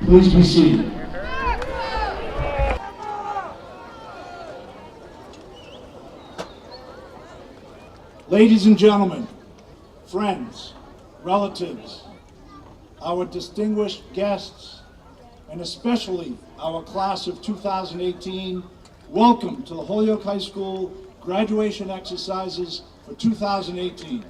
Please be seated. Ladies and gentlemen, friends, relatives, our distinguished guests, and especially our class of 2018, welcome to the Holyoke High School graduation exercises for 2018.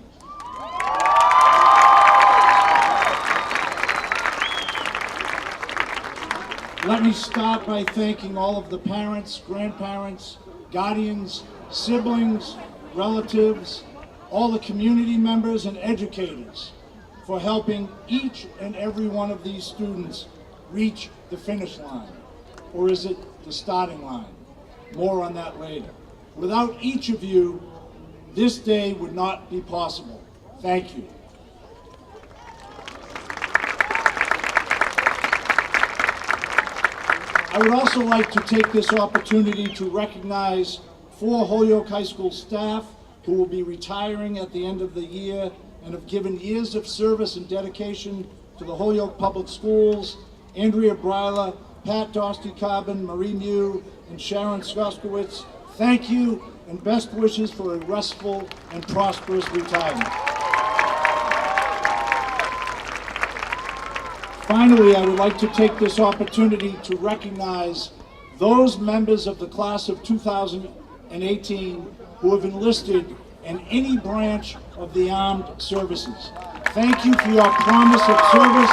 Let me start by thanking all of the parents, grandparents, guardians, siblings, relatives, all the community members and educators for helping each and every one of these students reach the finish line. Or is it the starting line? More on that later. Without each of you, this day would not be possible. Thank you. I would also like to take this opportunity to recognize 4 Holyoke High School staff who will be retiring at the end of the year and have given years of service and dedication to the Holyoke Public Schools: Andrea Bryla, Pat Dostey-Carbon, Marie Mew, and Sharon Skoskowitz. Thank you and best wishes for a restful and prosperous retirement. Finally, I would like to take this opportunity to recognize those members of the class of 2018 who have enlisted in any branch of the armed services. Thank you for your promise of service.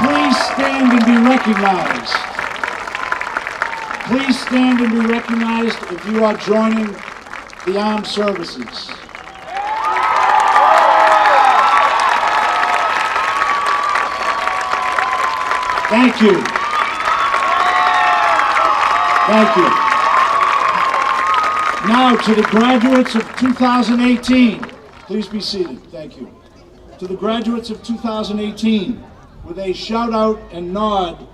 Please stand and be recognized. Please stand and be recognized if you are joining the armed services. Thank you. Thank you. Now to the graduates of 2018. Please be seated. Thank you. To the graduates of 2018, with a shout out and nod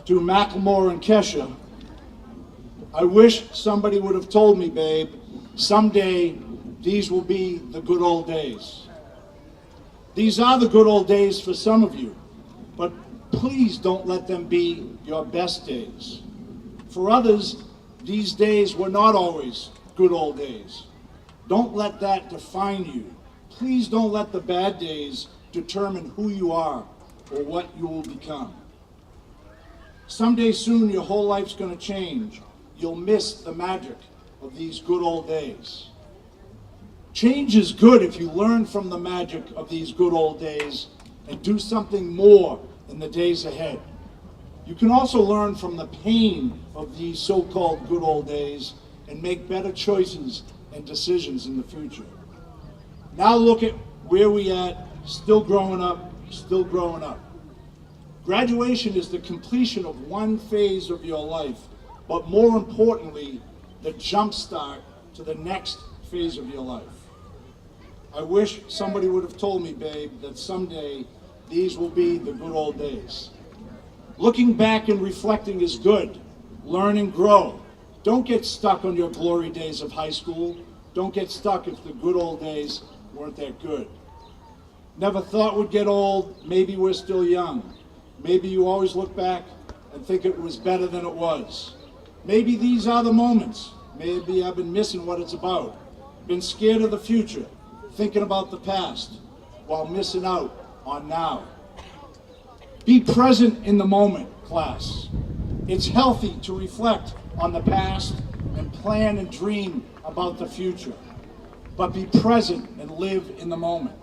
to Macklemore and Kesha, I wish somebody would have told me, babe, someday these will be the good old days. These are the good old days for some of you, but please don't let them be your best days. For others, these days were not always good old days. Don't let that define you. Please don't let the bad days determine who you are or what you will become. Someday soon, your whole life's going to change. You'll miss the magic of these good old days. Change is good if you learn from the magic of these good old days and do something more in the days ahead. You can also learn from the pain of these so-called good old days and make better choices and decisions in the future. Now look at where we at, still growing up, still growing up. Graduation is the completion of one phase of your life, but more importantly, the jump start to the next phase of your life. I wish somebody would have told me, babe, that someday these will be the good old days. Looking back and reflecting is good. Learn and grow. Don't get stuck on your glory days of high school. Don't get stuck if the good old days weren't that good. Never thought we'd get old. Maybe we're still young. Maybe you always look back and think it was better than it was. Maybe these are the moments. Maybe I've been missing what it's about. Been scared of the future, thinking about the past, while missing out on now. Be present in the moment, class. It's healthy to reflect on the past and plan and dream about the future. But be present and live in the moment.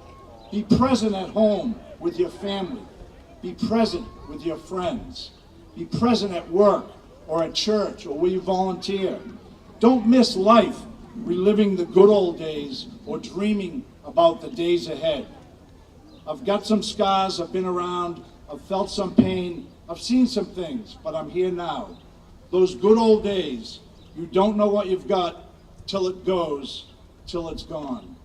Be present at home with your family. Be present with your friends. Be present at work or at church or where you volunteer. Don't miss life reliving the good old days or dreaming about the days ahead. I've got some scars, I've been around, I've felt some pain, I've seen some things, but I'm here now. Those good old days, you don't know what you've got till it goes, till it's gone.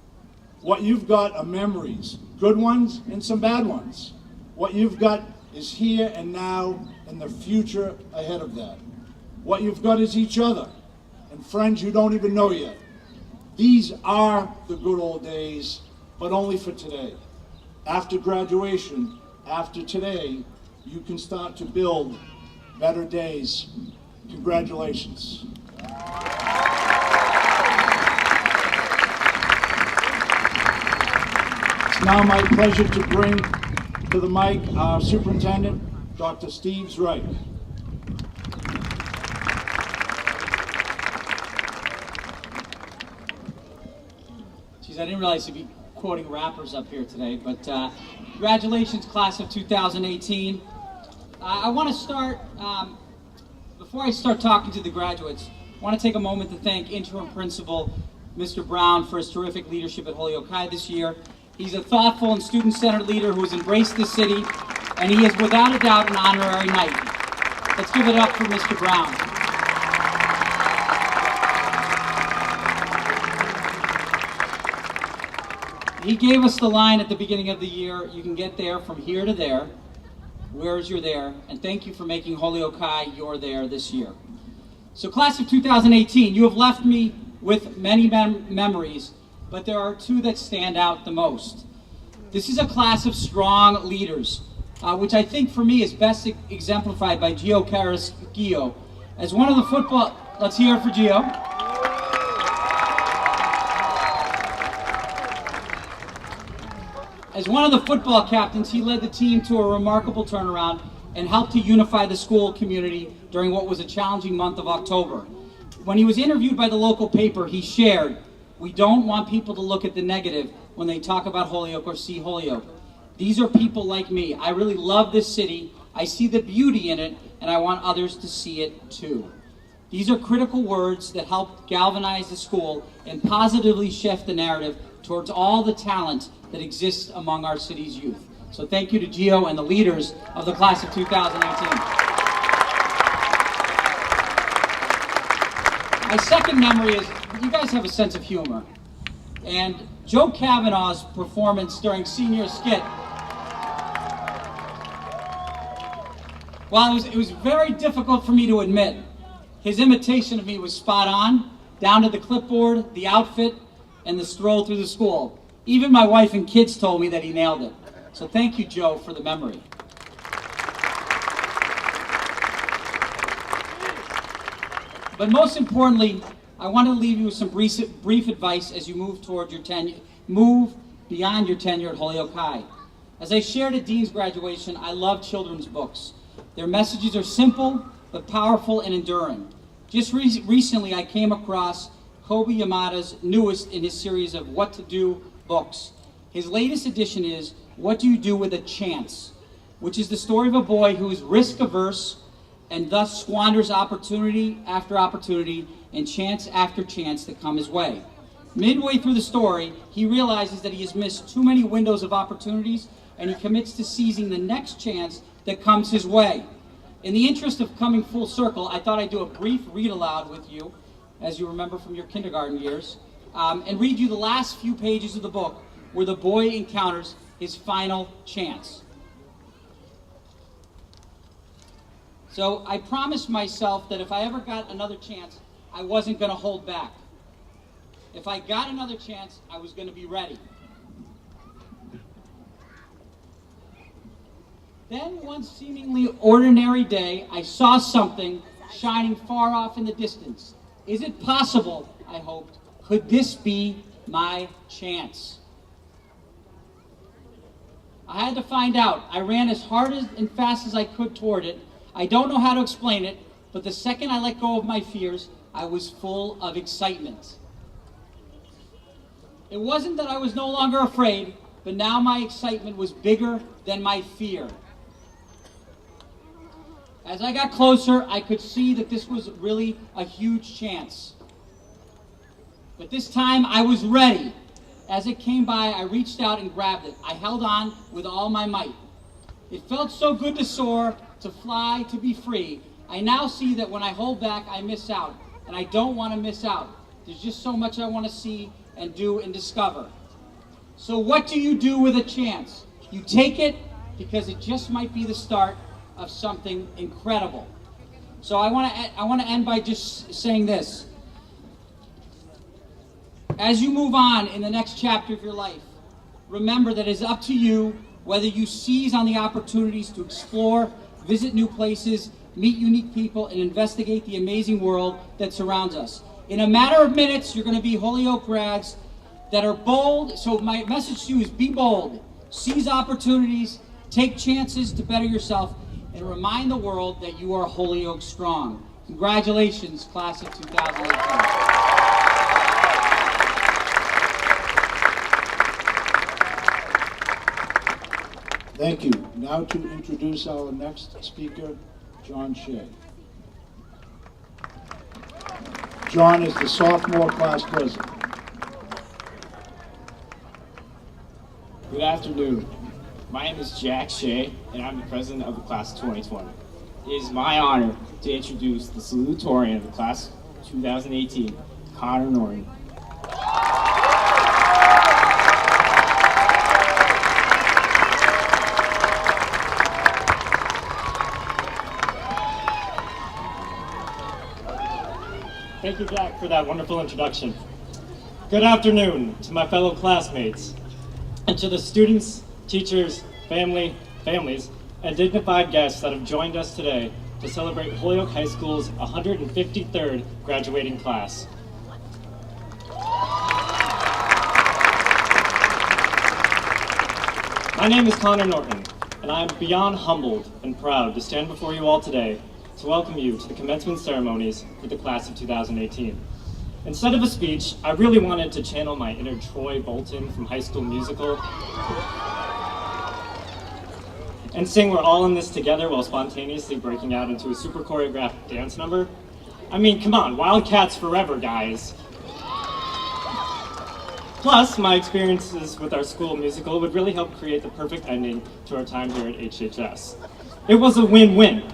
What you've got are memories, good ones and some bad ones. What you've got is here and now and the future ahead of that. What you've got is each other and friends you don't even know yet. These are the good old days, but only for today. After graduation, after today, you can start to build better days. Congratulations. It's now my pleasure to bring to the mic our superintendent, Dr. Steve Reich. Geez, I didn't realize you'd be quoting rappers up here today, but congratulations, class of 2018. I want to start, before I start talking to the graduates, I want to take a moment to thank interim principal Mr. Brown for his terrific leadership at Holyoke High this year. He's a thoughtful and student-centered leader who has embraced this city, and he is without a doubt an honorary knight. Let's give it up for Mr. Brown. He gave us the line at the beginning of the year, you can get there from here to there, where's your there, and thank you for making Holyoke High your there this year. So class of 2018, you have left me with many memories, but there are two that stand out the most. This is a class of strong leaders, which I think for me is best exemplified by Gio Carrasquillo. As one of the football, let's hear it for Gio. As one of the football captains, he led the team to a remarkable turnaround and helped to unify the school community during what was a challenging month of October. When he was interviewed by the local paper, he shared, "We don't want people to look at the negative when they talk about Holyoke or see Holyoke. These are people like me. I really love this city. I see the beauty in it, and I want others to see it too." These are critical words that help galvanize the school and positively shift the narrative towards all the talent that exists among our city's youth. So thank you to Gio and the leaders of the class of 2018. My second memory is, you guys have a sense of humor. And Joe Kavanaugh's performance during senior skit, while it was very difficult for me to admit, his imitation of me was spot on, down to the clipboard, the outfit, and the stroll through the school. Even my wife and kids told me that he nailed it. So thank you, Joe, for the memory. But most importantly, I want to leave you with some brief advice as you move toward your move beyond your tenure at Holyoke High. As I shared at Dean's graduation, I love children's books. Their messages are simple, but powerful and enduring. Just recently, I came across Kobe Yamada's newest in his series of What to Do books. His latest edition is What Do You Do with a Chance?, which is the story of a boy who is risk-averse and thus squanders opportunity after opportunity and chance after chance that come his way. Midway through the story, he realizes that he has missed too many windows of opportunities, and he commits to seizing the next chance that comes his way. In the interest of coming full circle, I thought I'd do a brief read aloud with you, as you remember from your kindergarten years, and read you the last few pages of the book where the boy encounters his final chance. So I promised myself that if I ever got another chance, I wasn't going to hold back. If I got another chance, I was going to be ready. Then one seemingly ordinary day, I saw something shining far off in the distance. Is it possible, I hoped, could this be my chance? I had to find out. I ran as hard and fast as I could toward it. I don't know how to explain it, but the second I let go of my fears, I was full of excitement. It wasn't that I was no longer afraid, but now my excitement was bigger than my fear. As I got closer, I could see that this was really a huge chance. But this time I was ready. As it came by, I reached out and grabbed it. I held on with all my might. It felt so good to soar, to fly, to be free. I now see that when I hold back, I miss out. And I don't want to miss out. There's just so much I want to see and do and discover. So what do you do with a chance? You take it because it just might be the start of something incredible. So I want to end by just saying this. As you move on in the next chapter of your life, remember that it is up to you whether you seize on the opportunities to explore visit new places, meet unique people, and investigate the amazing world that surrounds us. In a matter of minutes, you're going to be Holyoke grads that are bold. So my message to you is be bold, seize opportunities, take chances to better yourself, and remind the world that you are Holyoke strong. Congratulations, class of 2018. Thank you. Now to introduce our next speaker, John Shea. John is the sophomore class president. Good afternoon. My name is Jack Shea, and I'm the president of the class of 2020. It is my honor to introduce the Salutatorian of the class of 2018, Connor Norton. Thank you, Jack, for that wonderful introduction. Good afternoon to my fellow classmates, and to the students, teachers, families, and dignified guests that have joined us today to celebrate Holyoke High School's 153rd graduating class. My name is Connor Norton, and I am beyond humbled and proud to stand before you all today to welcome you to the commencement ceremonies for the class of 2018. Instead of a speech, I really wanted to channel my inner Troy Bolton from High School Musical and sing We're All in This Together while spontaneously breaking out into a super choreographed dance number. I mean, come on, Wildcats forever, guys. Plus, my experiences with our school musical would really help create the perfect ending to our time here at HHS. It was a win-win.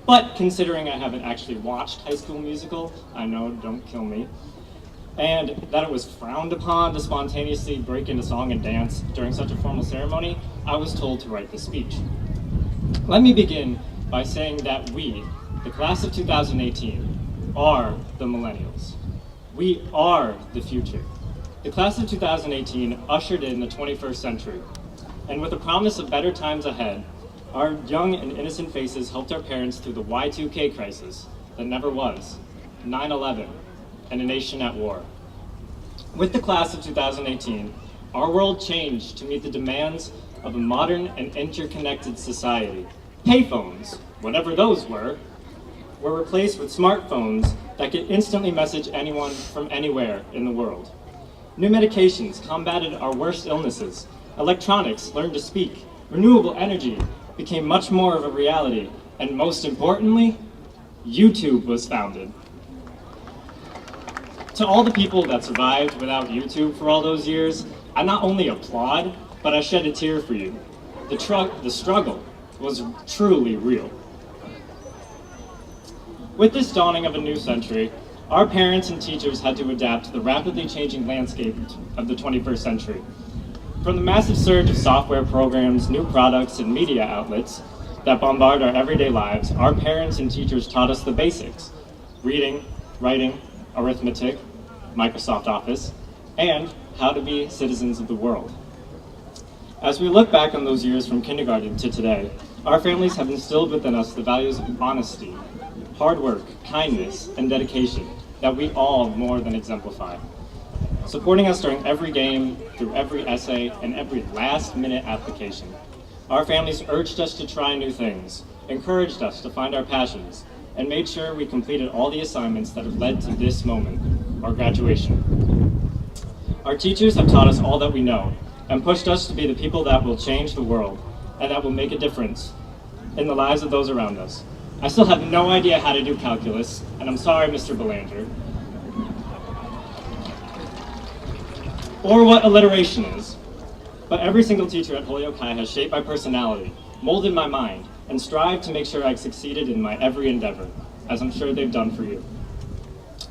But considering I haven't actually watched High School Musical, I know, don't kill me, and that it was frowned upon to spontaneously break into song and dance during such a formal ceremony, I was told to write the speech. Let me begin by saying that we, the class of 2018, are the millennials. We are the future. The class of 2018 ushered in the 21st century, and with the promise of better times ahead, our young and innocent faces helped our parents through the Y2K crisis that never was, 9/11, and a nation at war. With the class of 2018, our world changed to meet the demands of a modern and interconnected society. Payphones, whatever those were replaced with smartphones that could instantly message anyone from anywhere in the world. New medications combated our worst illnesses. Electronics learned to speak. Renewable energy became much more of a reality, and most importantly, YouTube was founded. To all the people that survived without YouTube for all those years, I not only applaud, but I shed a tear for you. The struggle was truly real. With this dawning of a new century, our parents and teachers had to adapt to the rapidly changing landscape of the 21st century. From the massive surge of software programs, new products, and media outlets that bombard our everyday lives, our parents and teachers taught us the basics: reading, writing, arithmetic, Microsoft Office, and how to be citizens of the world. As we look back on those years from kindergarten to today, our families have instilled within us the values of honesty, hard work, kindness, and dedication that we all more than exemplify. Supporting us during every game, through every essay, and every last-minute application. Our families urged us to try new things, encouraged us to find our passions, and made sure we completed all the assignments that have led to this moment, our graduation. Our teachers have taught us all that we know, and pushed us to be the people that will change the world, and that will make a difference in the lives of those around us. I still have no idea how to do calculus, and I'm sorry, Mr. Belanger, or what alliteration is. But every single teacher at Holyoke High has shaped my personality, molded my mind, and strived to make sure I succeeded in my every endeavor, as I'm sure they've done for you.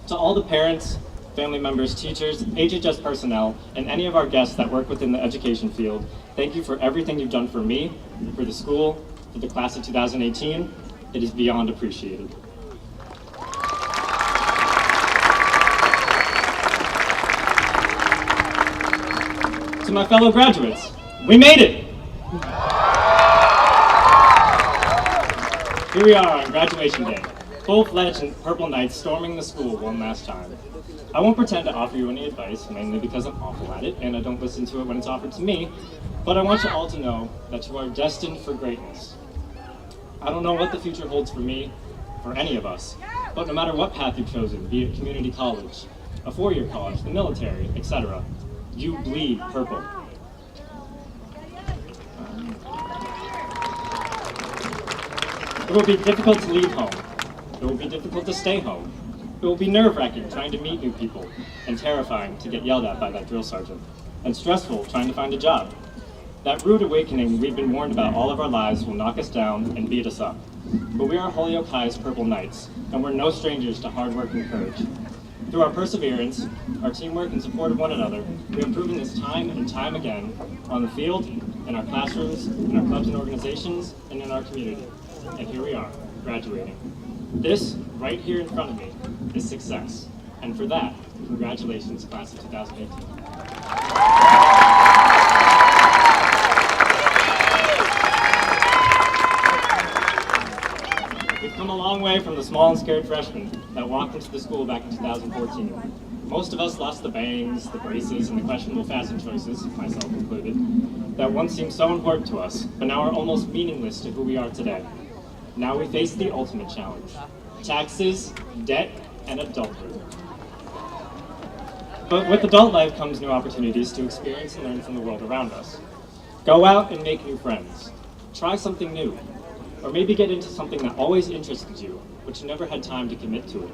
To all the parents, family members, teachers, HHS personnel, and any of our guests that work within the education field, thank you for everything you've done for me, for the school, for the class of 2018. It is beyond appreciated. To my fellow graduates, we made it! Here we are on graduation day, full-fledged in purple knights storming the school one last time. I won't pretend to offer you any advice, mainly because I'm awful at it and I don't listen to it when it's offered to me, but I want you all to know that you are destined for greatness. I don't know what the future holds for me, for any of us, but no matter what path you've chosen, be it community college, a four-year college, the military, etc., you bleed purple. It will be difficult to leave home. It will be difficult to stay home. It will be nerve-wracking trying to meet new people, and terrifying to get yelled at by that drill sergeant, and stressful trying to find a job. That rude awakening we've been warned about all of our lives will knock us down and beat us up. But we are Holyoke High's Purple Knights, and we're no strangers to hard work and courage. Through our perseverance, our teamwork and support of one another, we have proven this time and time again on the field, in our classrooms, in our clubs and organizations, and in our community. And here we are, graduating. This, right here in front of me, is success. And for that, congratulations, class of 2018. We've come a long way from the small and scared freshmen that walked into the school back in 2014. Most of us lost the bangs, the braces, and the questionable fashion choices, myself included, that once seemed so important to us, but now are almost meaningless to who we are today. Now we face the ultimate challenge: taxes, debt, and adulthood. But with adult life comes new opportunities to experience and learn from the world around us. Go out and make new friends. Try something new. Or maybe get into something that always interested you, but you never had time to commit to it.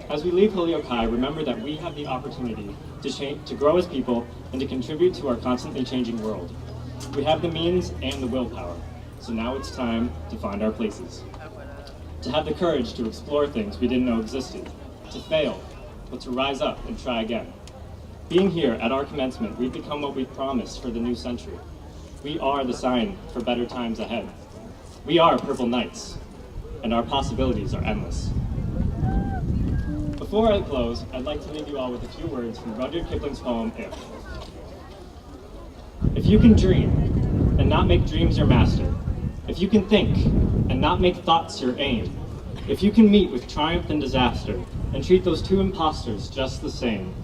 As we leave Holyoke High, remember that we have the opportunity to grow as people and to contribute to our constantly changing world. We have the means and the willpower. So now it's time to find our places. To have the courage to explore things we didn't know existed. To fail, but to rise up and try again. Being here at our commencement, we've become what we've promised for the new century. We are the sign for better times ahead. We are Purple Knights, and our possibilities are endless. Before I close, I'd like to leave you all with a few words from Rudyard Kipling's poem, If. If you can dream, and not make dreams your master, if you can think, and not make thoughts your aim, if you can meet with triumph and disaster, and treat those two impostors just the same,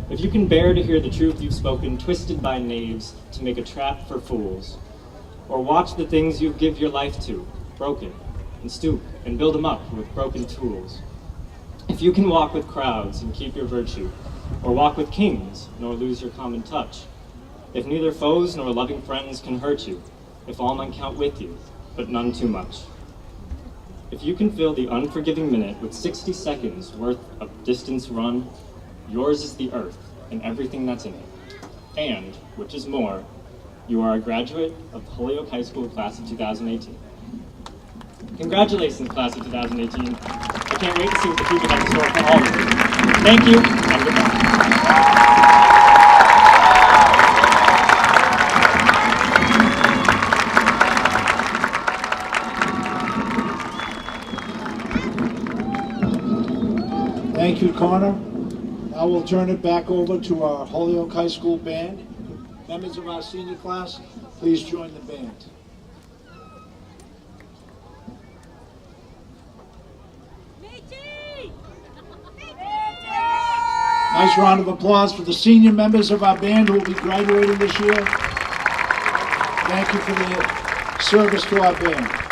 if you can bear to hear the truth you've spoken twisted by knaves to make a trap for fools, or watch the things you give your life to, broken, and stoop and build them up with broken tools, if you can walk with crowds and keep your virtue, or walk with kings nor lose your common touch, if neither foes nor loving friends can hurt you, if all men count with you, but none too much. If you can fill the unforgiving minute with 60 seconds worth of distance run, yours is the earth and everything that's in it. And, which is more, you are a graduate of Holyoke High School class of 2018. Congratulations, class of 2018. I can't wait to see what the future has in store for all of you. Thank you, and goodbye. Thank you, Connor. Now we'll turn it back over to our Holyoke High School band. Members of our senior class, please join the band. Nice round of applause for the senior members of our band who will be graduating this year. Thank you for their service to our band.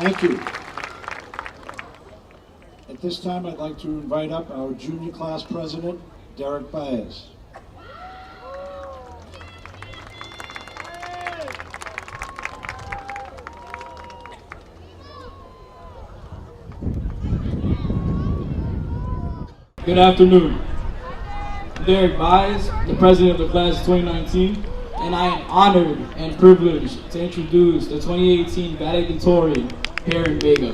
Thank you. At this time, I'd like to invite up our junior class president, Derek Baez. Good afternoon. I'm Derek Baez, the president of the class of 2019, and I am honored and privileged to introduce the 2018 Valedictorian here in Vega.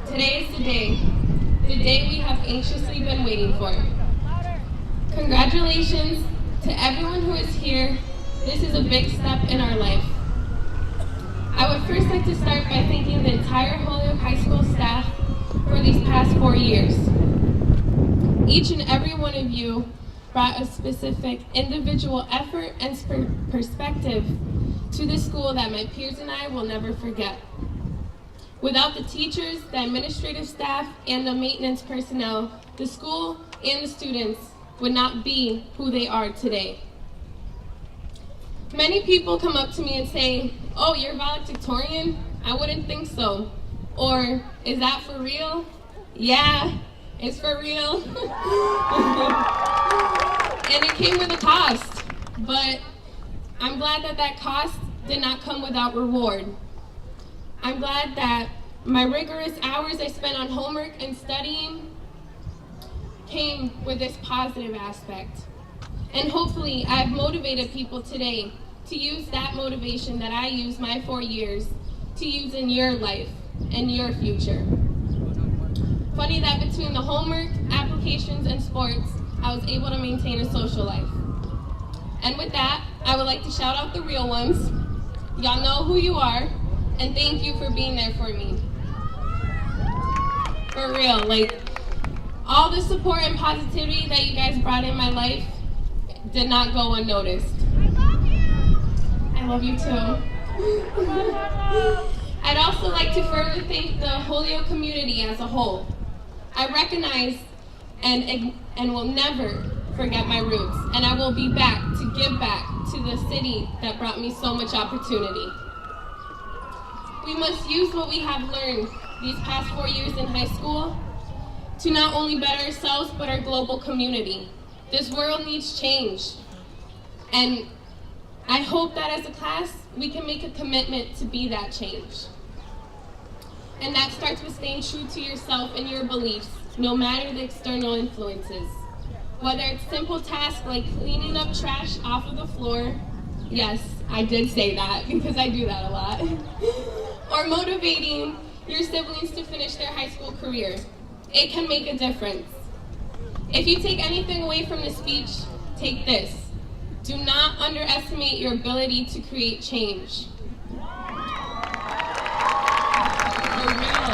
Today is the day we have anxiously been waiting for. Congratulations to everyone who is here. This is a big step in our life. I would first like to start by thanking the entire Holyoke High School staff for these past 4 years. Each and every one of you brought a specific individual effort and perspective to the school that my peers and I will never forget. Without the teachers, the administrative staff, and the maintenance personnel, the school and the students would not be who they are today. Many people come up to me and say, "Oh, you're valedictorian? I wouldn't think so." Or, "Is that for real?" Yeah, it's for real. And it came with a cost, but I'm glad that that cost did not come without reward. I'm glad that my rigorous hours I spent on homework and studying came with this positive aspect. And hopefully I've motivated people today to use that motivation that I used my 4 years to use in your life and your future. Funny that between the homework, applications, and sports, I was able to maintain a social life. And with that, I would like to shout out the real ones. Y'all know who you are. And thank you for being there for me. For real, like, all the support and positivity that you guys brought in my life did not go unnoticed. I love you too. I'd also like to further thank the Holyoke community as a whole. I recognize and will never forget my roots, and I will be back to give back to the city that brought me so much opportunity. We must use what we have learned these past 4 years in high school to not only better ourselves, but our global community. This world needs change. And I hope that as a class, we can make a commitment to be that change. And that starts with staying true to yourself and your beliefs, no matter the external influences. Whether it's simple tasks like cleaning up trash off of the floor, yes, I did say that because I do that a lot. Or motivating your siblings to finish their high school career. It can make a difference. If you take anything away from this speech, take this. Do not underestimate your ability to create change. For real.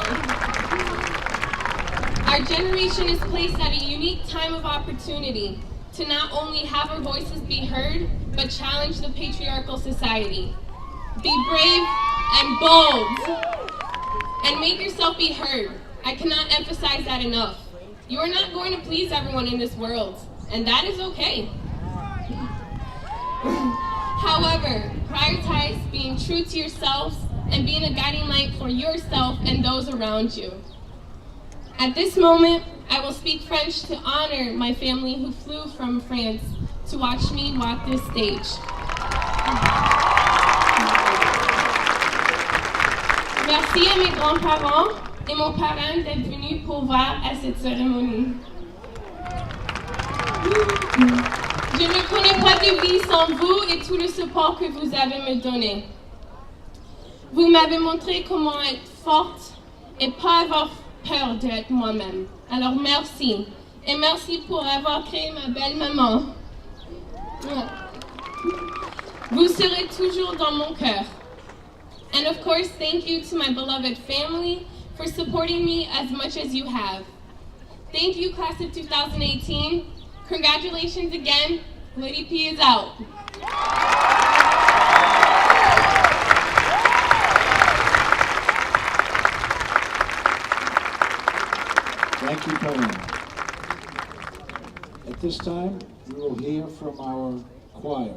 Our generation is placed at a unique time of opportunity to not only have our voices be heard, but challenge the patriarchal society. Be brave and bold, and make yourself be heard. I cannot emphasize that enough. You are not going to please everyone in this world, and that is okay. However, prioritize being true to yourselves and being a guiding light for yourself and those around you. At this moment, I will speak French to honor my family who flew from France to watch me walk this stage. Merci à mes grands-parents et mon parrain d'être venus pour voir à cette cérémonie. Je ne connais pas de vie sans vous et tout le support que vous avez me donné. Vous m'avez montré comment être forte et pas avoir peur d'être moi-même. Alors merci. Et merci pour avoir créé ma belle maman. Vous serez toujours dans mon cœur. And of course, thank you to my beloved family for supporting me as much as you have. Thank you, class of 2018. Congratulations again, Lady P is out. Thank you, Colleen. At this time, we will hear from our choir.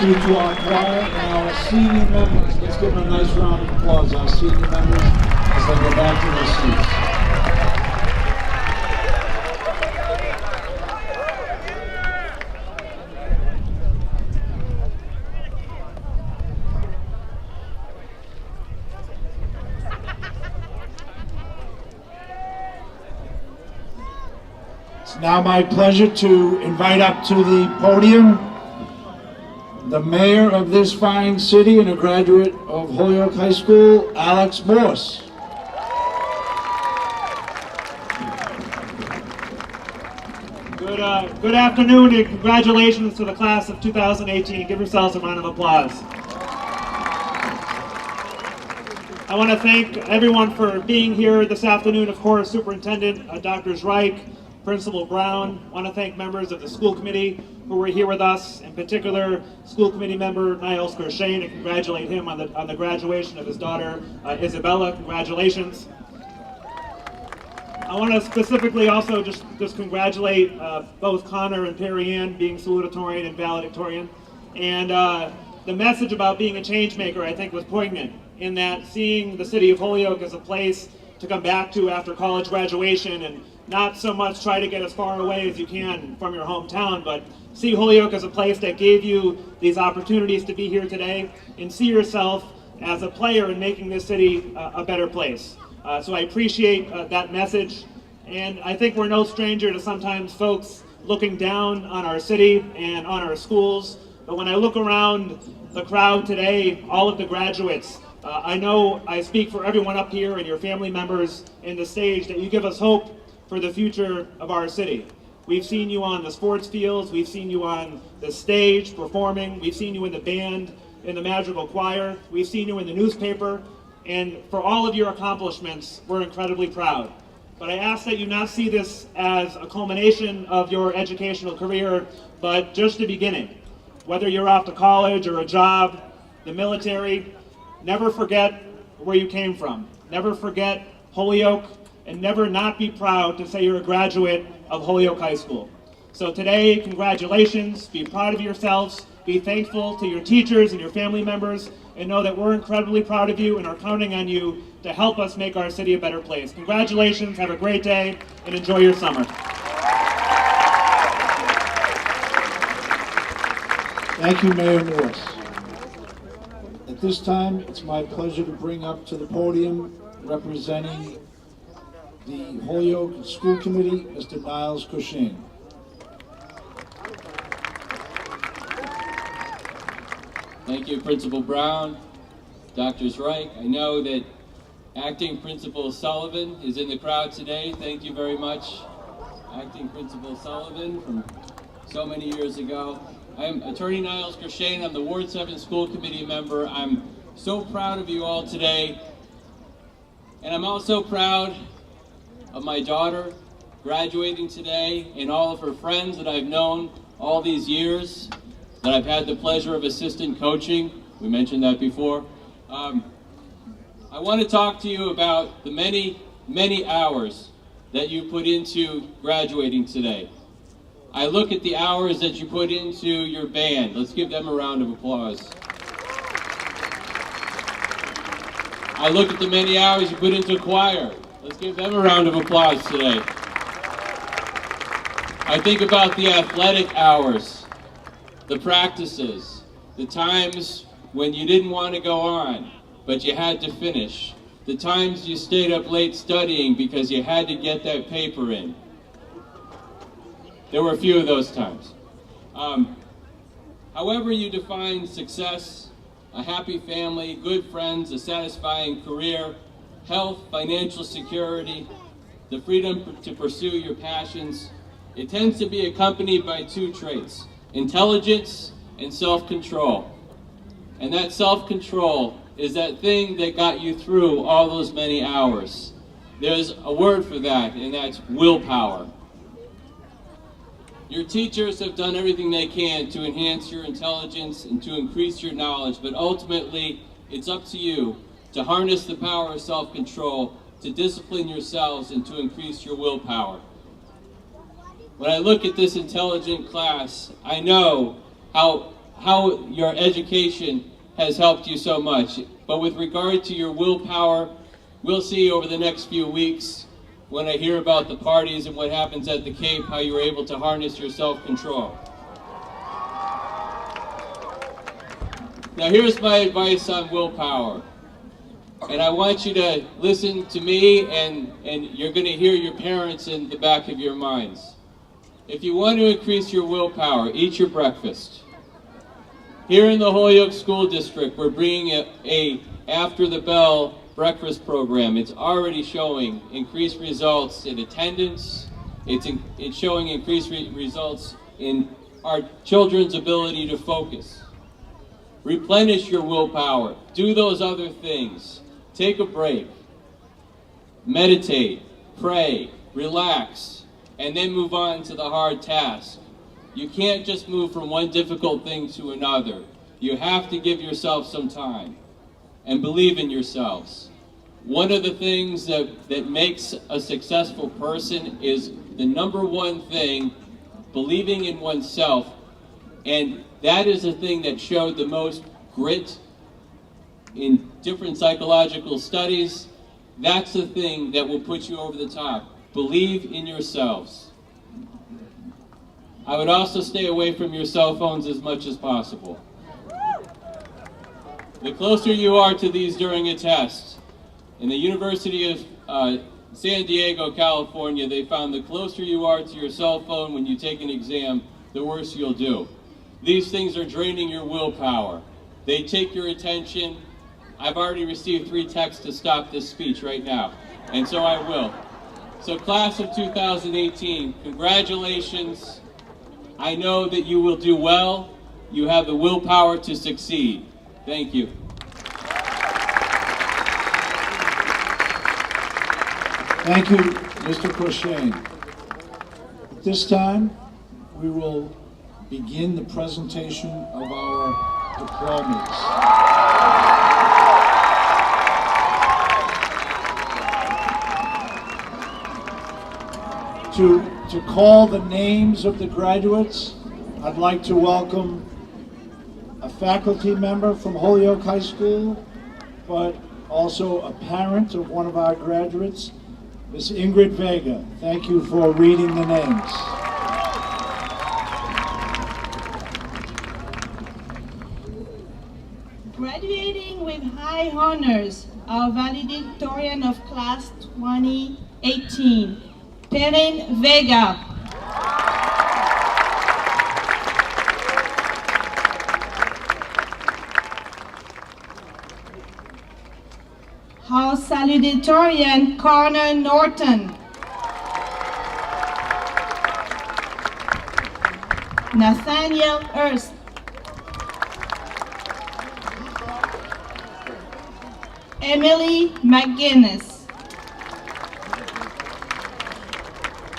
you to our choir and our senior members. Let's give them a nice round of applause, our senior members, as they go back to their seats. It's now my pleasure to invite up to the podium the mayor of this fine city and a graduate of Holyoke High School, Alex Morse. Good afternoon and congratulations to the class of 2018. Give yourselves a round of applause. I want to thank everyone for being here this afternoon. Of course, Superintendent Dr. Reich, Principal Brown. I want to thank members of the school committee who were here with us, in particular school committee member Niles Gershane, and congratulate him on the graduation of his daughter Isabella. Congratulations. I want to specifically also just congratulate both Connor and Perry Ann being salutatorian and valedictorian. And the message about being a change maker, I think, was poignant in that seeing the city of Holyoke as a place to come back to after college graduation and not so much try to get as far away as you can from your hometown, but see Holyoke as a place that gave you these opportunities to be here today and see yourself as a player in making this city a better place. So I appreciate that message, and I think we're no stranger to sometimes folks looking down on our city and on our schools, but when I look around the crowd today, all of the graduates, I know I speak for everyone up here and your family members in the stage that you give us hope for the future of our city. We've seen you on the sports fields, we've seen you on the stage performing, we've seen you in the band, in the magical choir, we've seen you in the newspaper, and for all of your accomplishments, we're incredibly proud. But I ask that you not see this as a culmination of your educational career, but just the beginning. Whether you're off to college or a job, the military, never forget where you came from. Never forget Holyoke, and never not be proud to say you're a graduate of Holyoke High School. So today, congratulations, be proud of yourselves, be thankful to your teachers and your family members, and know that we're incredibly proud of you and are counting on you to help us make our city a better place. Congratulations, have a great day, and enjoy your summer. Thank you, Mayor Morse. At this time, it's my pleasure to bring up to the podium, representing the Holyoke School Committee, Mr. Niles Gershane. Thank you, Principal Brown, Dr. Reich. I know that Acting Principal Sullivan is in the crowd today. Thank you very much, Acting Principal Sullivan, from so many years ago. I'm Attorney Niles Gershane. I'm the Ward 7 School Committee member. I'm so proud of you all today. And I'm also proud of my daughter graduating today and all of her friends that I've known all these years, that I've had the pleasure of assistant coaching. We mentioned that before. I want to talk to you about the many, many hours that you put into graduating today. I look at the hours that you put into your band. Let's give them a round of applause. I look at the many hours you put into choir. Let's give them a round of applause today. I think about the athletic hours, the practices, the times when you didn't want to go on, but you had to finish. The times you stayed up late studying because you had to get that paper in. There were a few of those times. However you define success, a happy family, good friends, a satisfying career, health, financial security, the freedom to pursue your passions, it tends to be accompanied by two traits: intelligence and self-control. And that self-control is that thing that got you through all those many hours. There's a word for that, and that's willpower. Your teachers have done everything they can to enhance your intelligence and to increase your knowledge, but ultimately, it's up to you to harness the power of self-control, to discipline yourselves, and to increase your willpower. When I look at this intelligent class, I know how how your education has helped you so much. But with regard to your willpower, we'll see over the next few weeks when I hear about the parties and what happens at the Cape, how you were able to harness your self-control. Now here's my advice on willpower. And I want you to listen to me, and you're going to hear your parents in the back of your minds. If you want to increase your willpower, eat your breakfast. Here in the Holyoke School District, we're bringing a after the bell breakfast program. It's already showing increased results in attendance. It's showing increased results in our children's ability to focus. Replenish your willpower. Do those other things. Take a break. Meditate, pray, relax, and then move on to the hard task. You can't just move from one difficult thing to another. You have to give yourself some time and believe in yourselves. One of the things that makes a successful person is the number one thing, believing in oneself. And that is the thing that showed the most grit in different psychological studies. That's the thing that will put you over the top. Believe in yourselves. I would also stay away from your cell phones as much as possible. The closer you are to these during a test, in the University of San Diego, California, they found the closer you are to your cell phone when you take an exam, the worse you'll do. These things are draining your willpower. They take your attention. I've already received 3 texts to stop this speech right now, and so I will. So class of 2018, congratulations. I know that you will do well. You have the willpower to succeed. Thank you. Thank you, Mr. Crochane. At this time, we will begin the presentation of our diplomas. To call the names of the graduates, I'd like to welcome a faculty member from Holyoke High School, but also a parent of one of our graduates, Miss Ingrid Vega. Thank you for reading the names. Graduating with high honors, our valedictorian of class 2018, Perrin Vega. Our salutatorian, Connor Norton. Nathaniel Hurst. Emily McGuinness.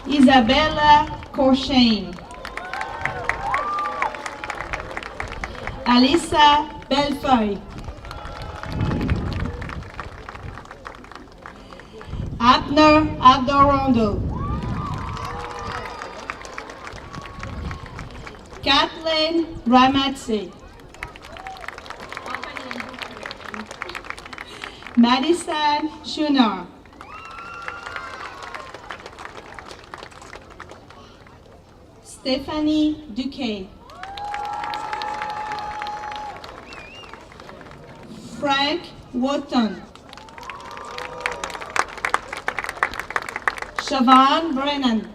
Isabella Corshane. Alissa Bellefeuille. Abner Adorondo. Kathleen Ramatse. Madison Schunar. Stephanie Duquet. Frank Wotton. Siobhan Brennan.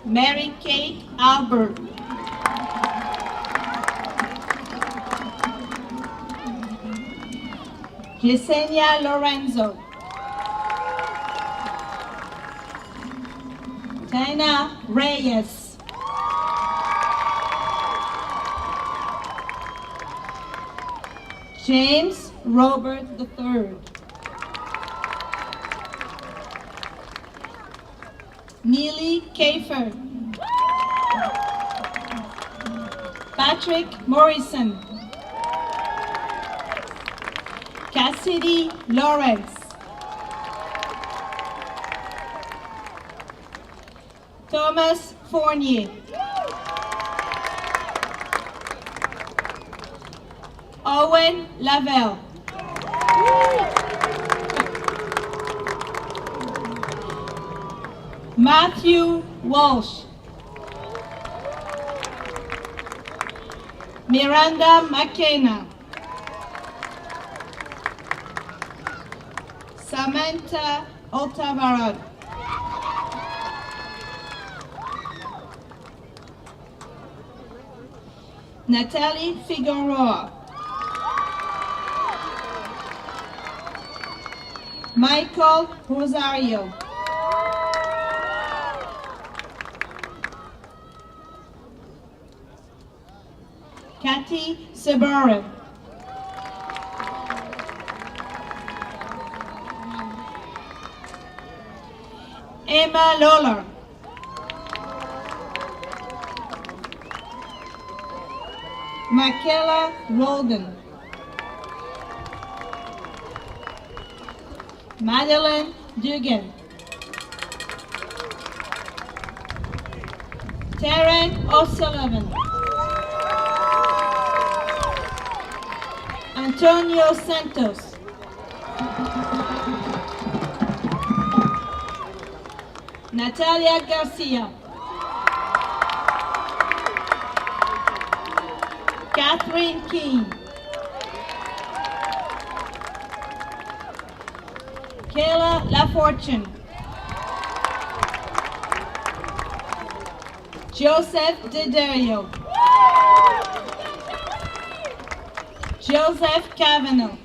Mary Kate Albert. Yesenia Lorenzo. Tina Reyes. James Robert III. Neely Kafer. Patrick Morrison. Cassidy Lawrence. Thomas Fournier. Owen Lavelle. Matthew Walsh. Miranda McKenna. Samantha Otavarad. Natalie Figueroa. Michael Rosario. Kathy Sabara. Emma Lawler. Michaela Roldan. Madeline Dugan. Taryn O'Sullivan. Antonio Santos. Natalia Garcia. Catherine King. Kayla LaFortune. Joseph Diderio. Joseph Cavanaugh.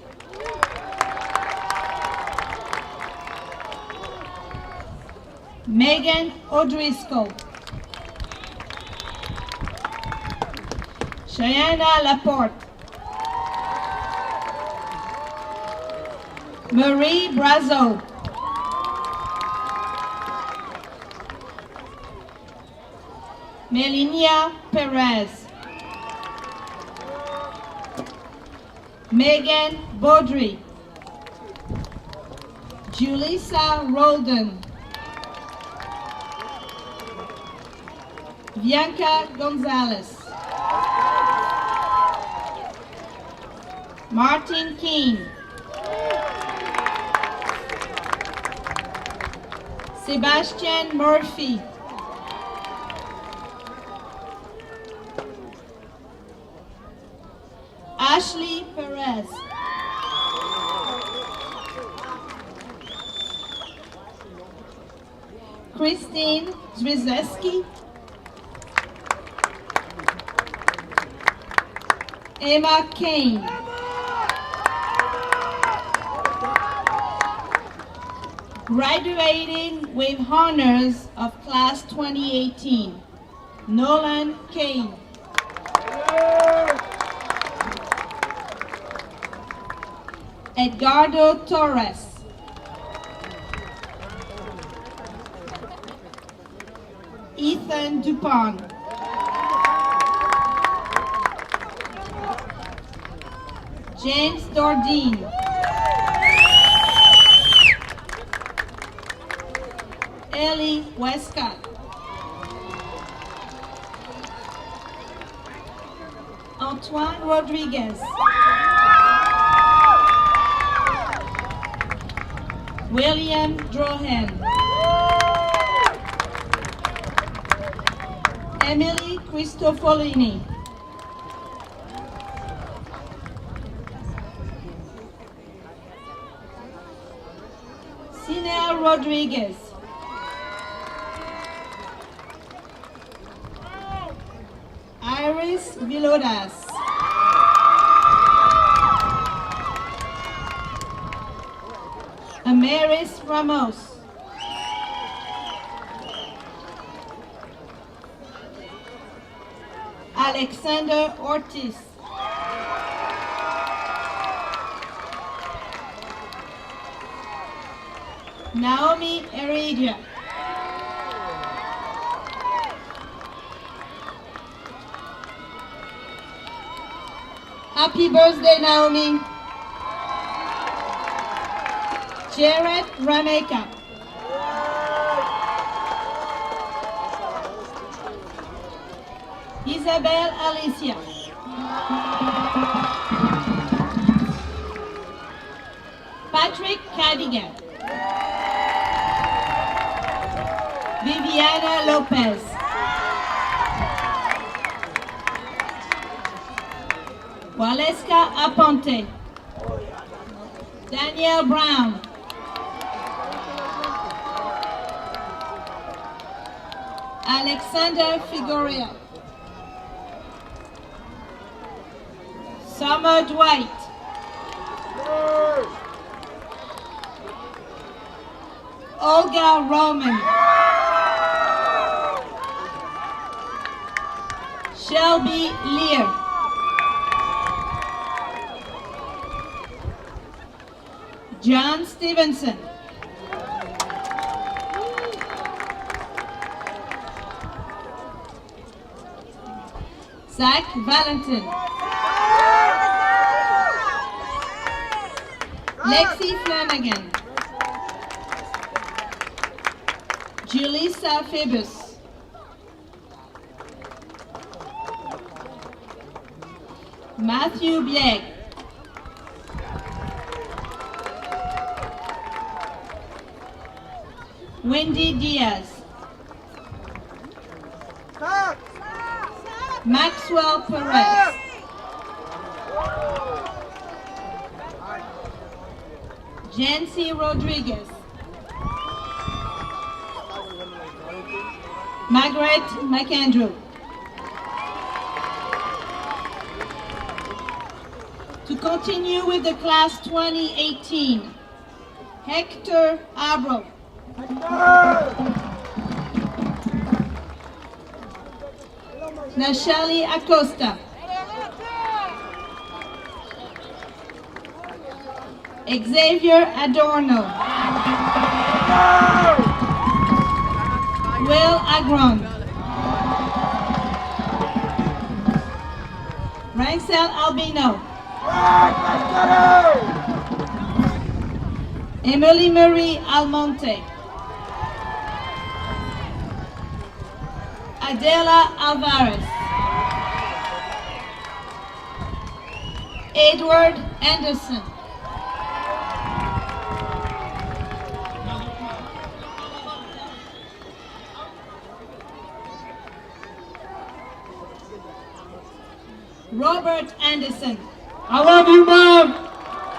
Megan O'Driscoll. Cheyenne Laporte. Marie Brazo. Melinia Perez. Megan Baudry. Julissa Roldan. Bianca Gonzalez. Martin King. Sebastian Murphy. Ashley Perez. Christine Zwizeski. Emma Kane. Graduating with honors of class 2018, Nolan Kane. Edgardo Torres. Ethan Dupont. James Dordine. Ellie Westcott. Antoine Rodriguez. William Drohan. Emily Cristofolini. Sinel Rodriguez. Iris Vilodas. Amaris Ramos. Alexander Ortiz. Naomi Heredia. Happy birthday, Naomi. Jared Rameka. Isabelle Alicia. Patrick Cadigan. Viviana Lopez. Waleska Aponte. Danielle Brown. Alexander Figueroa. Summer Dwight. Olga Roman. Shelby Lear. John Stevenson. Zach Valentin. Lexi Flanagan. Julissa Phoebus. Matthew Bieg. Wendy Diaz. Maxwell Perez. Jancy Rodriguez. Margaret McAndrew. To continue with the class 2018, Hector Abro. Nashali Acosta. Xavier Adorno. Will Agron. Rancel Albino. Emily Marie Almonte. Adela Alvarez. Edward Anderson. Robert Anderson. I love you, Mom.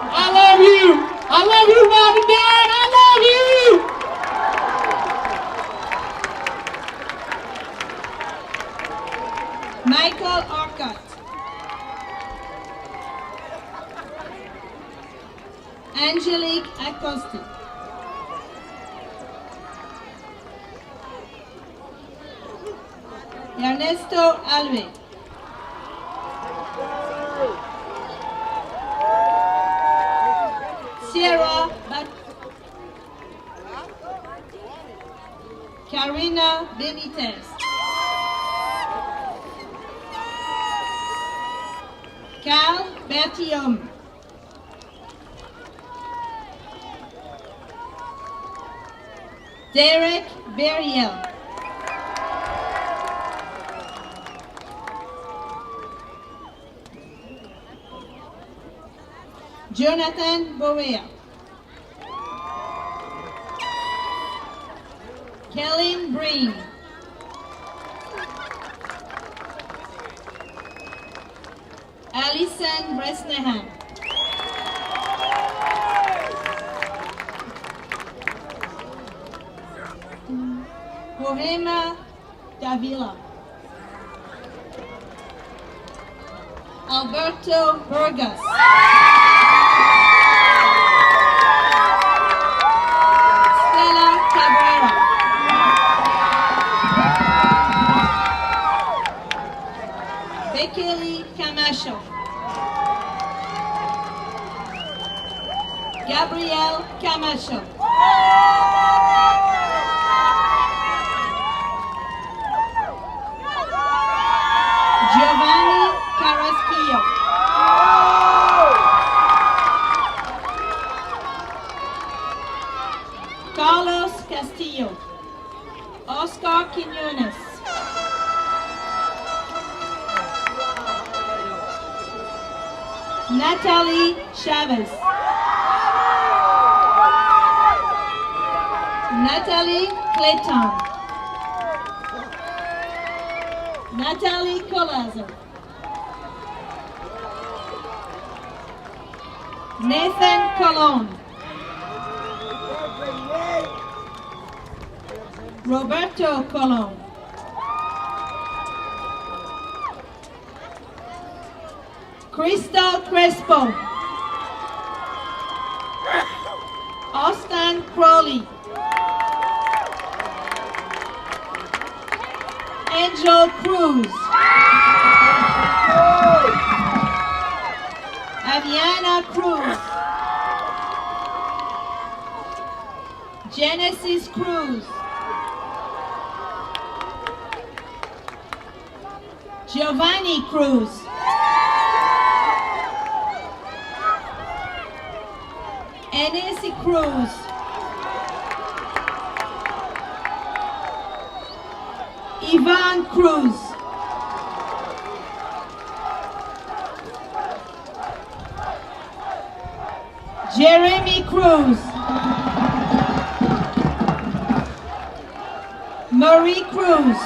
I love you. I love you, Mom and Dad. I love you. Michael Orcutt. Angelique Acosta. Ernesto Alve. Sierra Karina Benitez. Cal Bertium. Derek Beriel. Jonathan Boea. Kellen Breen. Alison Bresnahan. Poema Davila. Alberto Burgas. Stella Cabrera. Bekele Camacho. Gabriel Camacho. Giovanni Carrasquillo. Carlos Castillo. Oscar Quiñones. Chavez. Natalie Clayton. Natalie Colazo. Nathan Colon. Roberto Colon. Crystal Crespo. Austin Crowley. Angel Cruz. Aviana Cruz. Genesis Cruz. Giovanni Cruz. Enes Cruz. Ivan Cruz. Jeremy Cruz. Marie Cruz.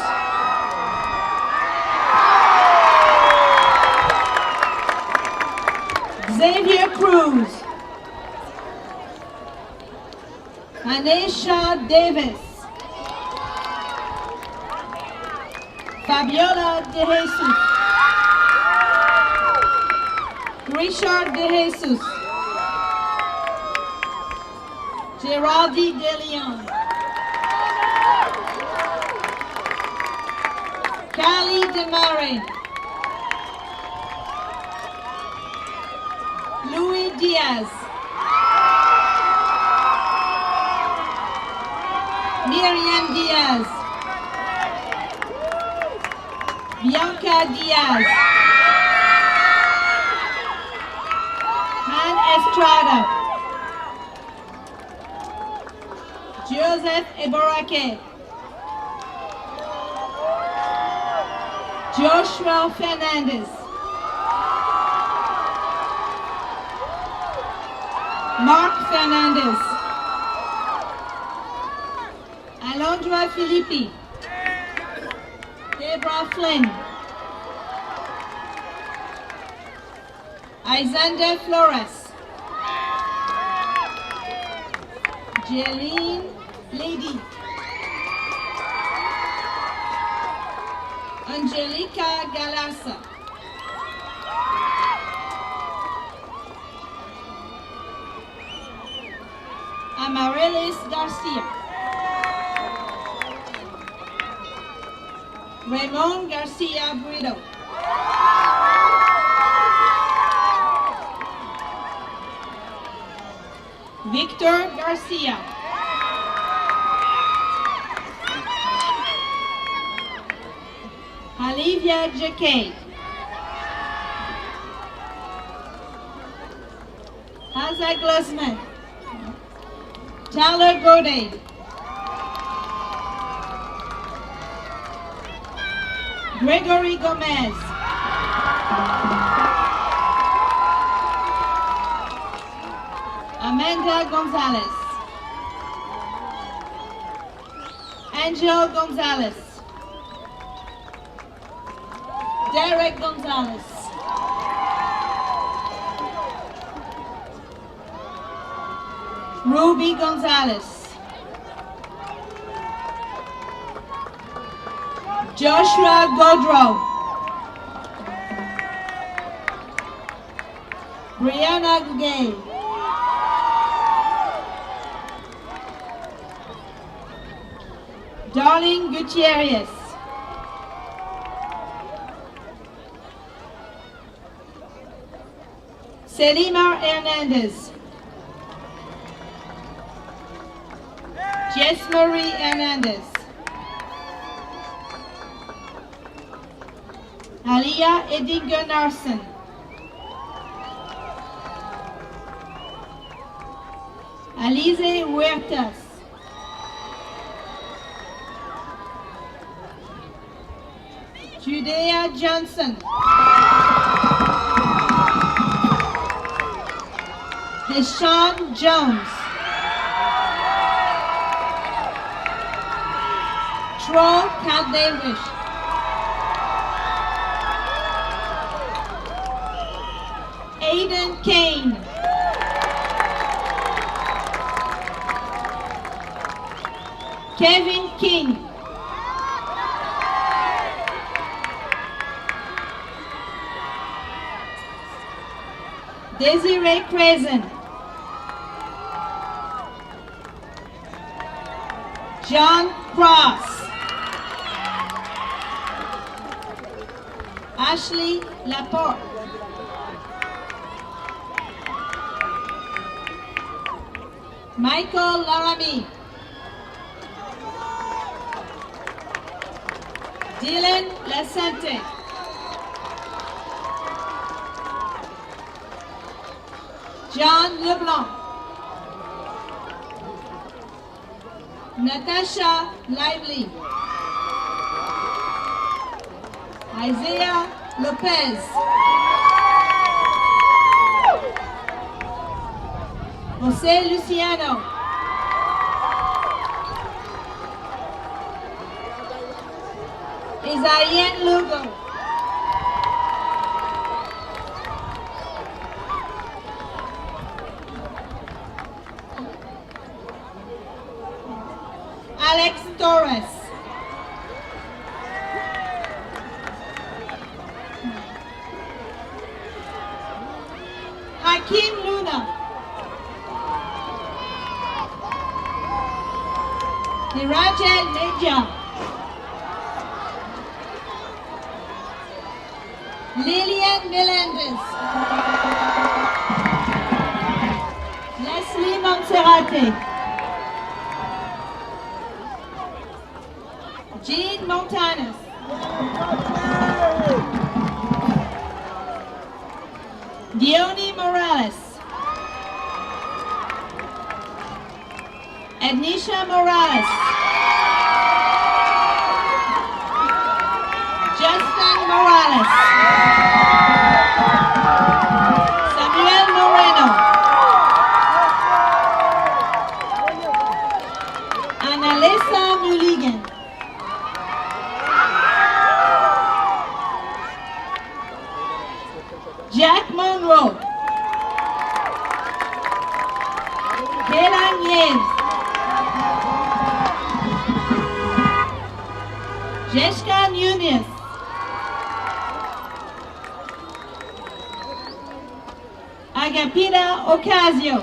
Xavier Cruz. Anisha Davis. Fabiola De Jesus. Richard De Jesus. Geraldi De Leon. Cali De Mare. Louis Diaz. Miriam Diaz. Bianca Diaz. Han Estrada. Joseph Eborake. Joshua Fernandez. Mark Fernandez. Alondra Filippi. Deborah Flynn. Isander Flores. Jeline Lady. Angelica Galassa. Amaryllis Garcia. Raymond Garcia Brito. Victor Garcia. Olivia Jacquet. Haza Glossman. Tyler Godet. Gregory Gomez. Amanda Gonzalez. Angel Gonzalez. Derek Gonzalez. Ruby Gonzalez. Joshua Godrow. Brianna Gugay. Darling Gutierrez. Selima Hernandez. Jess Marie Hernandez. Alia Edinger Narson. Alize Huertas. Judea Johnson. Deshaun Jones. Troy Caldewish. Aiden Kane. Kevin King. Desiree Crescent. John Cross. Ashley Laporte. Michael Laramie. Dylan Lasante. John Leblanc. Natasha Lively. Isaiah Lopez. Jose Luciano. Isaiah Lugo. Alex Torres. Hakim Luna. Nirajal Neja. Lillian Melendez. Leslie Monserrate. Jean Montanus. Dione Morales. Ednisha Morales. Justin Morales. Samuel Moreno. Annalisa Mulligan. Jack Monroe. Kelan Yates. Jessica Nunes. Agapita Ocasio.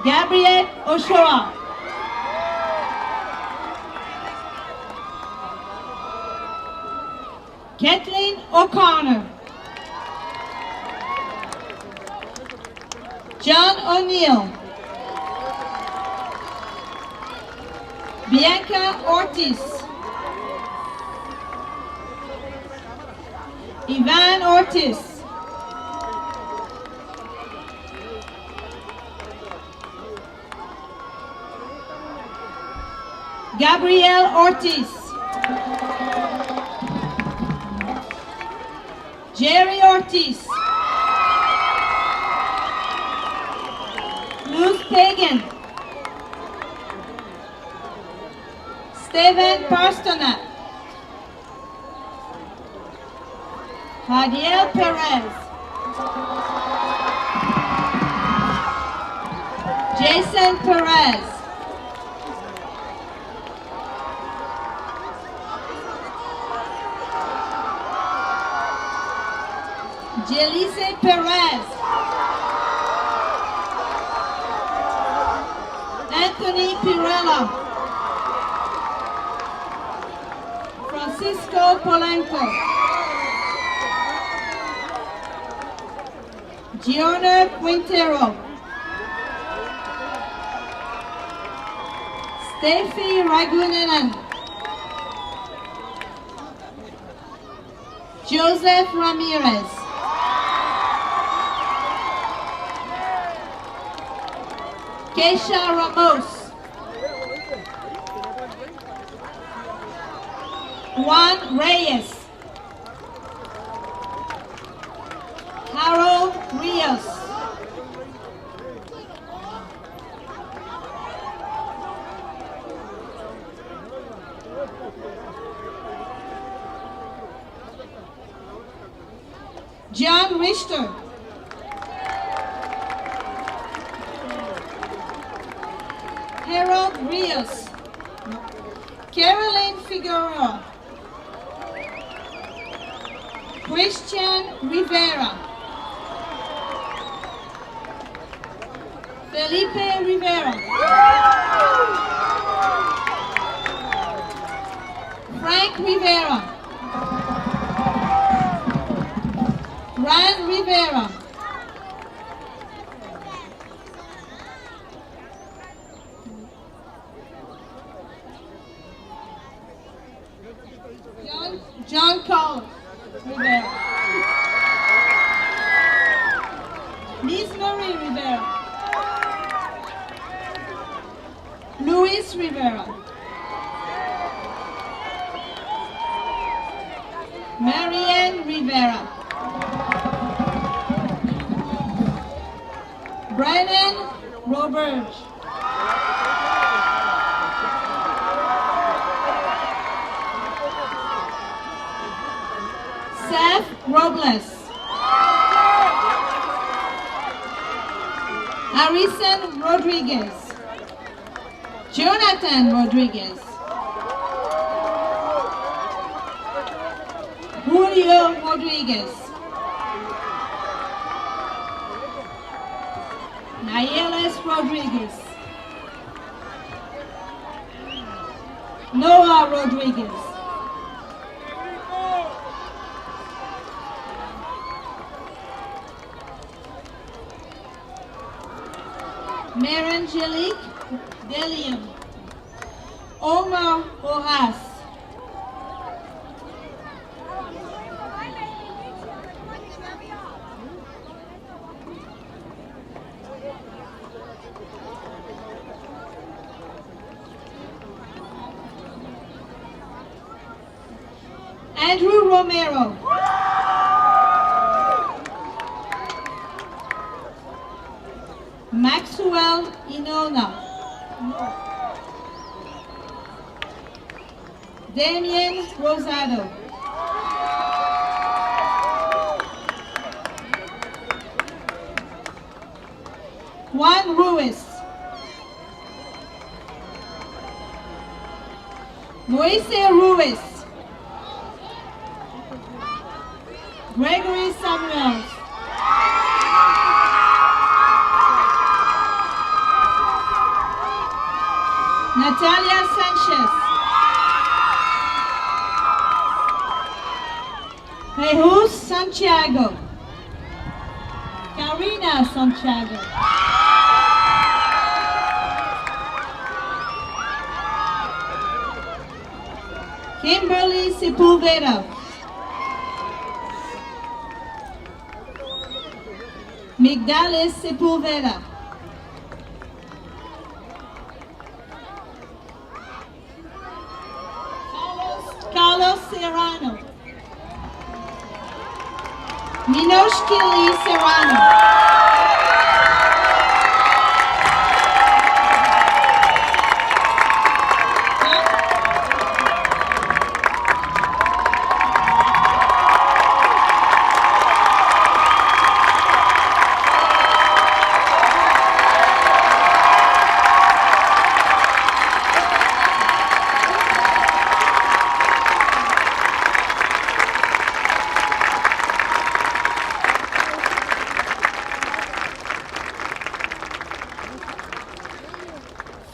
Gabrielle Ochoa. Kathleen O'Connor. John O'Neill. Bianca Ortiz. Ivan Ortiz. Gabrielle Ortiz. Jerry Ortiz. Luz Pagan. Steven Pasternak. Jadiel Perez. Jason Perez. Jelice Perez. Anthony Pirella. Francisco Polanco. Giona Quintero. Steffi Ragunanan. Joseph Ramirez. Keisha Ramos. Juan Reyes. John Richter. Harold Rios. Caroline Figueroa. Christian Rivera. Felipe Rivera. Frank Rivera. Ryan Rivera. John Carlos Rivera. Miss Marie Rivera. Luis Rivera. Marianne Rivera. Brennan Robert. Seth Robles. Harrison Rodriguez. Jonathan Rodriguez. Julio Rodriguez. Nayeles Rodriguez. Noah Rodriguez. Marangelique Delium. Omar Horas. Andrew Romero. Maxwell Inona. Damien Rosado. Juan Ruiz. Moise Ruiz. Gregory Samuels. Natalia Sanchez. Jesus Santiago. Karina Santiago. Kimberly Sepulveda. Migdalis Sepulveda. Carlos Serrano. Minoshkili Serrano.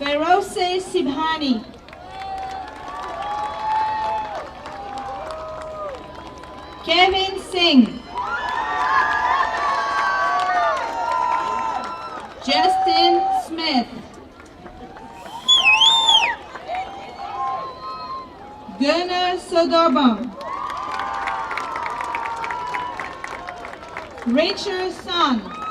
Ferose Sibhani. Kevin Singh. Justin Smith. Gunnar Soderbaum. Richard Son.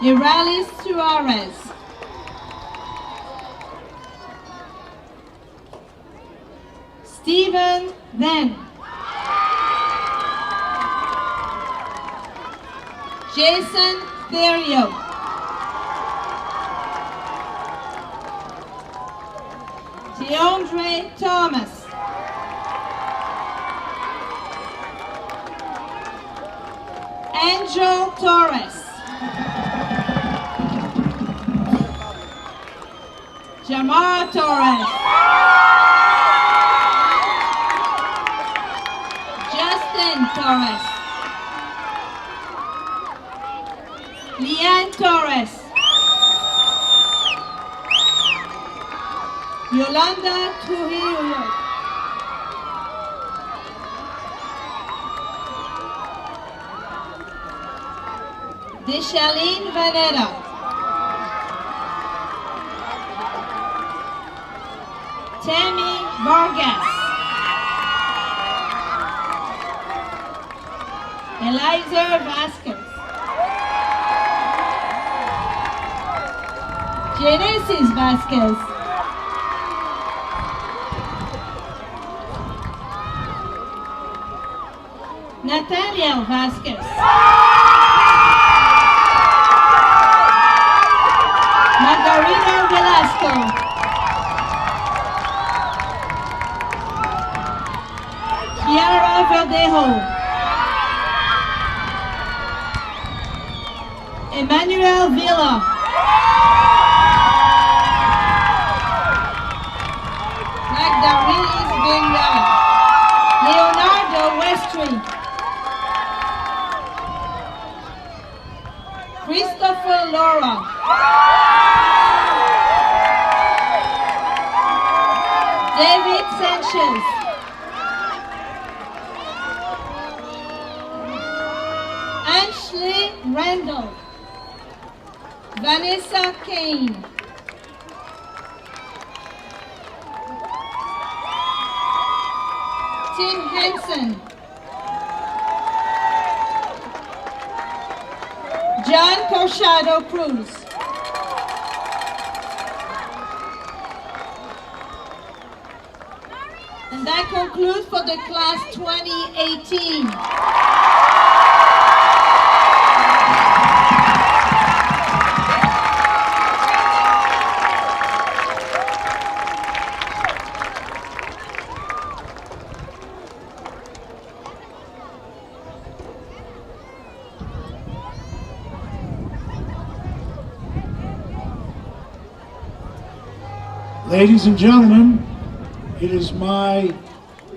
Iralis Suarez. Stephen Then. Jason Therio. DeAndre Thomas. Angel Torres. Jamara Torres. Justin Torres. Leanne Torres. Yolanda Trujillo. Deshaline Vanetta. Tammy Vargas. Eliza Vasquez. Genesis Vasquez. Natalia Vasquez. Margarita Velasco. Kiara Verdejo. Emmanuel Villa. Magdarilis Vinga. Leonardo Westry. Christopher Laura. David Sanchez. Ashley Randall. Vanessa Kane. Tim Henson. John Corchado Cruz. And that concludes for the class 2018. Ladies and gentlemen, it is my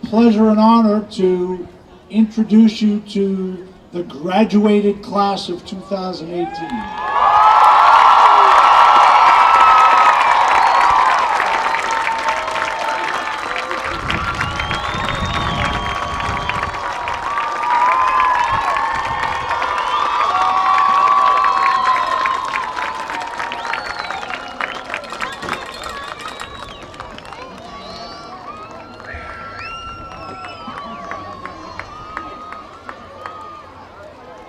pleasure and honor to introduce you to the graduated class of 2018.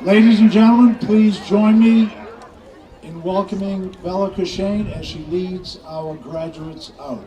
Ladies and gentlemen, please join me in welcoming Bella Cushane as she leads our graduates out.